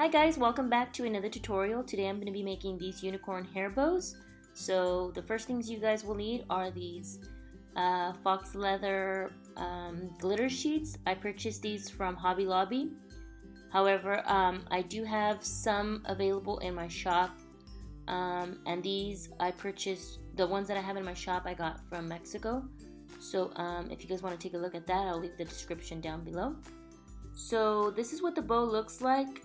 Hi guys, welcome back to another tutorial. Today I'm going to be making these unicorn hair bows. So the first things you guys will need are these Faux Leather glitter sheets. I purchased these from Hobby Lobby. However, I do have some available in my shop, and these I purchased, the ones that I have in my shop I got from Mexico. So if you guys want to take a look at that, I'll leave the description down below. So this is what the bow looks like.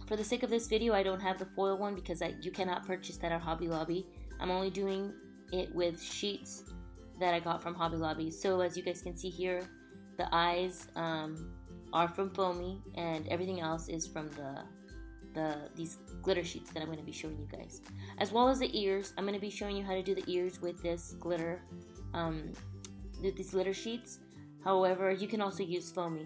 For the sake of this video, I don't have the foil one because you cannot purchase that at Hobby Lobby. I'm only doing it with sheets that I got from Hobby Lobby. So as you guys can see here, the eyes are from Foamy, and everything else is from these glitter sheets that I'm going to be showing you guys. As well as the ears, I'm going to be showing you how to do the ears with this glitter, these glitter sheets. However, you can also use Foamy.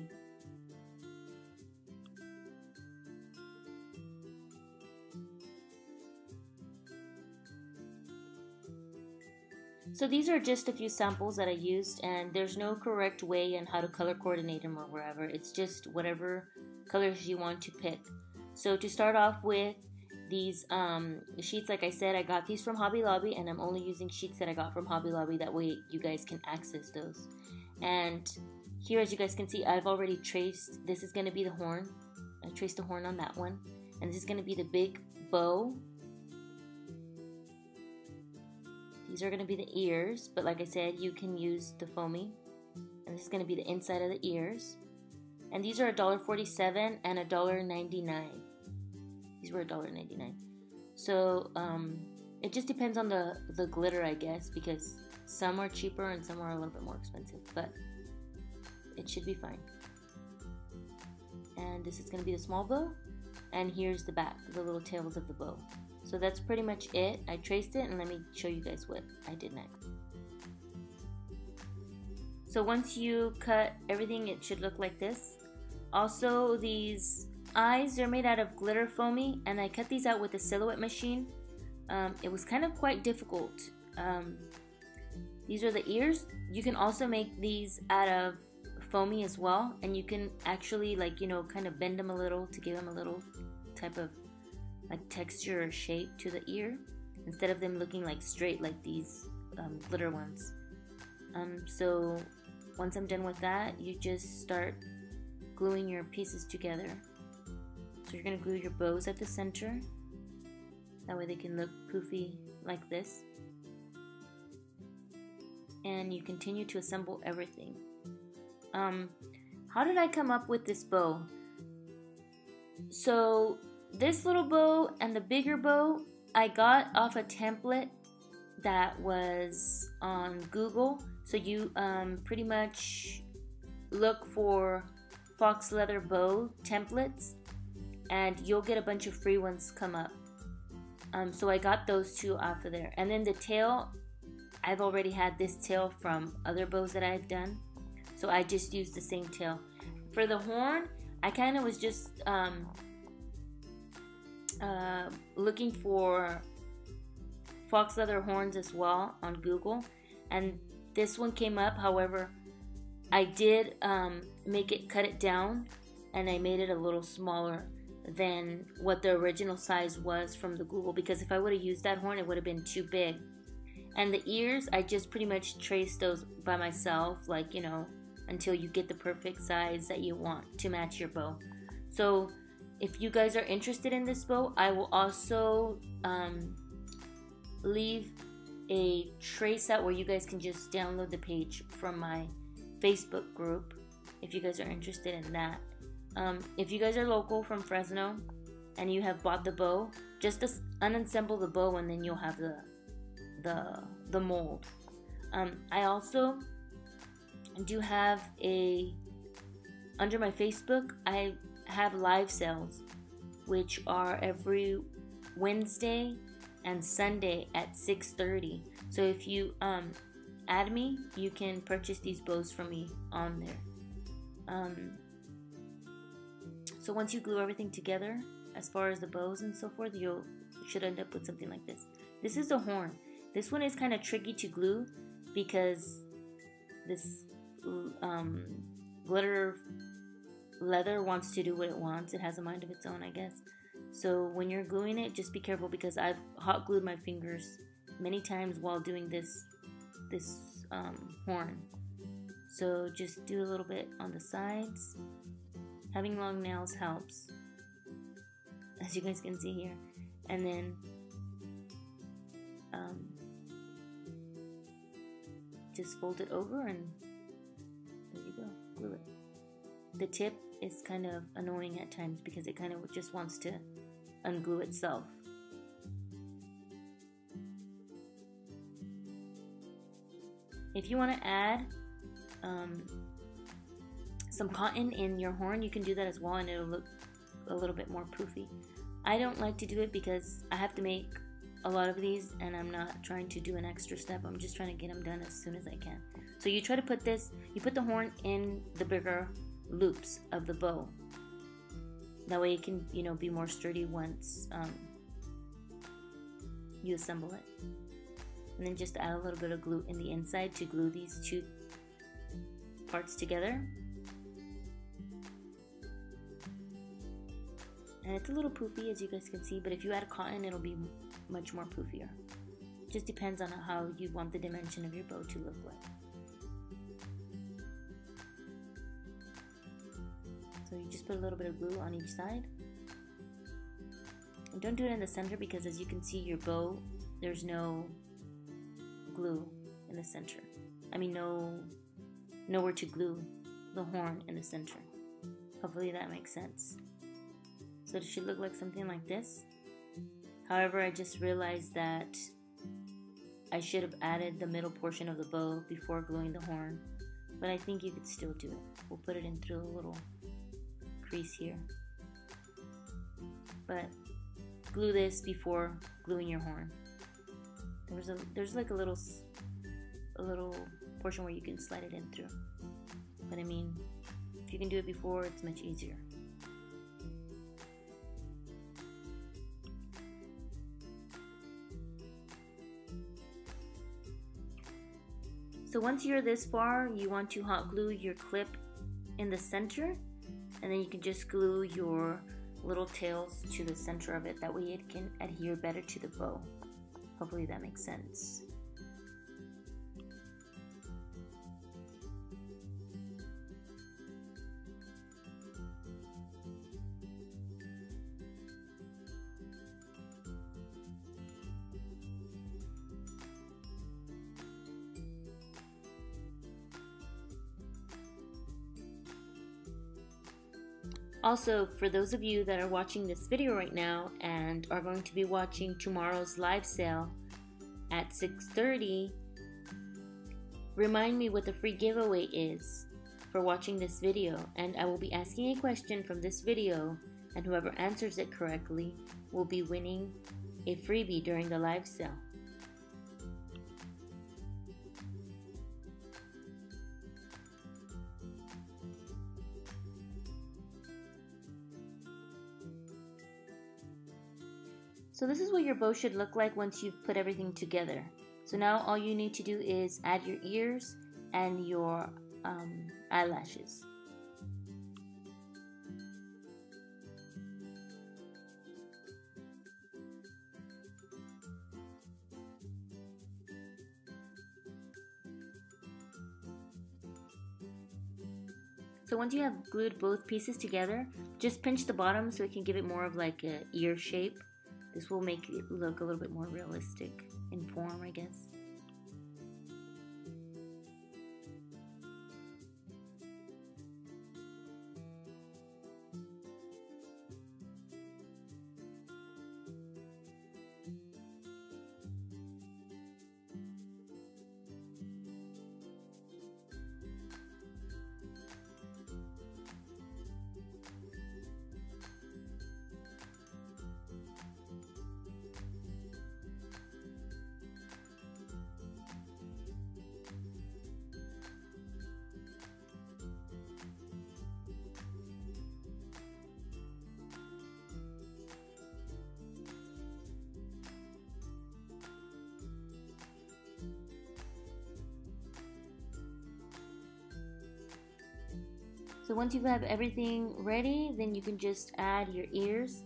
So these are just a few samples that I used, and there's no correct way on how to color coordinate them or wherever. It's just whatever colors you want to pick. So to start off with these sheets, like I said, I got these from Hobby Lobby, and I'm only using sheets that I got from Hobby Lobby. That way you guys can access those. And here, as you guys can see, I've already traced. This is going to be the horn. I traced the horn on that one. And this is going to be the big bow. These are going to be the ears, but like I said, you can use the Foamy. And this is going to be the inside of the ears. And these are $1.47 and $1.99. These were $1.99. So it just depends on the glitter, I guess, because some are cheaper and some are a little bit more expensive, but it should be fine. And this is going to be the small bow, and here's the back, the little tails of the bow. So that's pretty much it. I traced it, and let me show you guys what I did next. So once you cut everything, it should look like this. Also, these eyes, they're made out of glitter Foamy, and I cut these out with a silhouette machine. It was kind of quite difficult. These are the ears. You can also make these out of Foamy as well, and you can actually, like, you know, kind of bend them a little to give them a little type of like texture or shape to the ear, instead of them looking like straight like these glitter ones. So once I'm done with that, you just start gluing your pieces together. So you're going to glue your bows at the center, that way they can look poofy like this. And you continue to assemble everything. How did I come up with this bow? So this little bow and the bigger bow I got off a template that was on Google. So you pretty much look for Faux Leather bow templates, and you'll get a bunch of free ones come up. So I got those two off of there. And then the tail, I've already had this tail from other bows that I've done, so I just used the same tail. For the horn, I kind of was just looking for Faux Leather horns as well on Google, and this one came up. However, I did cut it down, and I made it a little smaller than what the original size was from the Google, because if I would have used that horn, it would have been too big. And the ears, I just pretty much traced those by myself, like, you know, until you get the perfect size that you want to match your bow. So if you guys are interested in this bow, I will also leave a trace out where you guys can just download the page from my Facebook group if you guys are interested in that. If you guys are local from Fresno and you have bought the bow, just unassemble the bow, and then you'll have the mold. I also do have under my Facebook, I have live sales, which are every Wednesday and Sunday at 6:30. So if you add me, you can purchase these bows from me on there. So once you glue everything together, as far as the bows and so forth, you should end up with something like this. This is the horn. This one is kind of tricky to glue because this glitter leather wants to do what it wants. It has a mind of its own, I guess. So when you're gluing it, just be careful, because I've hot glued my fingers many times while doing this horn. So just do a little bit on the sides. Having long nails helps, as you guys can see here. And then just fold it over, and there you go, glue it. The tip is kind of annoying at times because it kind of just wants to unglue itself. If you want to add some cotton in your horn, you can do that as well, and it'll look a little bit more poofy. I don't like to do it because I have to make a lot of these, and I'm not trying to do an extra step. I'm just trying to get them done as soon as I can. So you try to put this, you put the horn in the bigger loops of the bow. That way it can, you know, be more sturdy once you assemble it. And then just add a little bit of glue in the inside to glue these two parts together. And it's a little poofy, as you guys can see, but if you add cotton, it'll be much more poofier. Just depends on how you want the dimension of your bow to look like. So you just put a little bit of glue on each side. And don't do it in the center, because as you can see, your bow, there's no glue in the center. I mean, nowhere to glue the horn in the center. Hopefully that makes sense. So it should look like something like this. However, I just realized that I should have added the middle portion of the bow before gluing the horn, but I think you could still do it. We'll put it in through a little crease here. But glue this before gluing your horn. There's like a little portion where you can slide it in through. But I mean, if you can do it before, it's much easier. So once you're this far, you want to hot glue your clip in the center, and then you can just glue your little tails to the center of it. That way it can adhere better to the bow. Hopefully that makes sense. Also, for those of you that are watching this video right now and are going to be watching tomorrow's live sale at 6:30, remind me what the free giveaway is for watching this video, and I will be asking a question from this video, and whoever answers it correctly will be winning a freebie during the live sale. So this is what your bow should look like once you've put everything together. So now all you need to do is add your ears and your eyelashes. So once you have glued both pieces together, just pinch the bottom so it can give it more of like an ear shape. This will make it look a little bit more realistic in form, I guess. So once you have everything ready, then you can just add your ears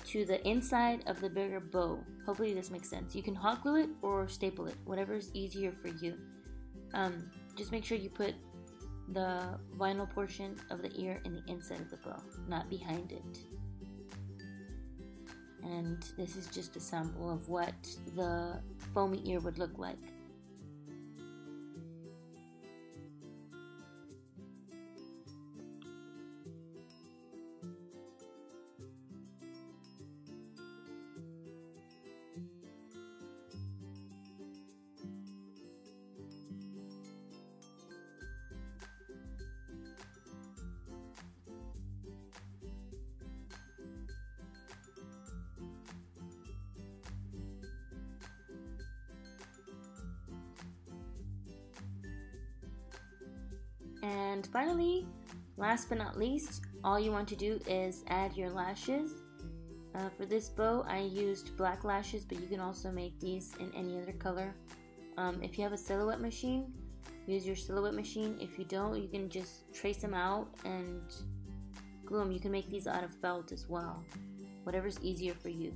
to the inside of the bigger bow. Hopefully this makes sense. You can hot glue it or staple it, whatever is easier for you. Just make sure you put the vinyl portion of the ear in the inside of the bow, not behind it. And this is just a sample of what the foamy ear would look like. And finally, last but not least, all you want to do is add your lashes. For this bow, I used black lashes, but you can also make these in any other color. If you have a silhouette machine, use your silhouette machine. If you don't, you can just trace them out and glue them. You can make these out of felt as well, whatever's easier for you.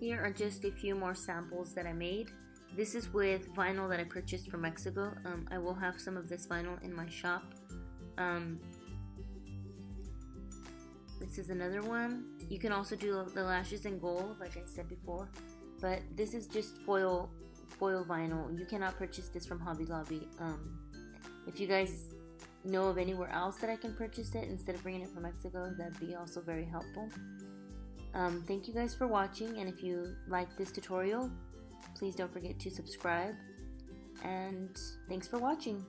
Here are just a few more samples that I made. This is with vinyl that I purchased from Mexico. I will have some of this vinyl in my shop. This is another one. You can also do the lashes in gold, like I said before, but this is just foil vinyl. You cannot purchase this from Hobby Lobby. If you guys know of anywhere else that I can purchase it instead of bringing it from Mexico, that'd be also very helpful. Thank you guys for watching, and if you like this tutorial, please don't forget to subscribe, and thanks for watching.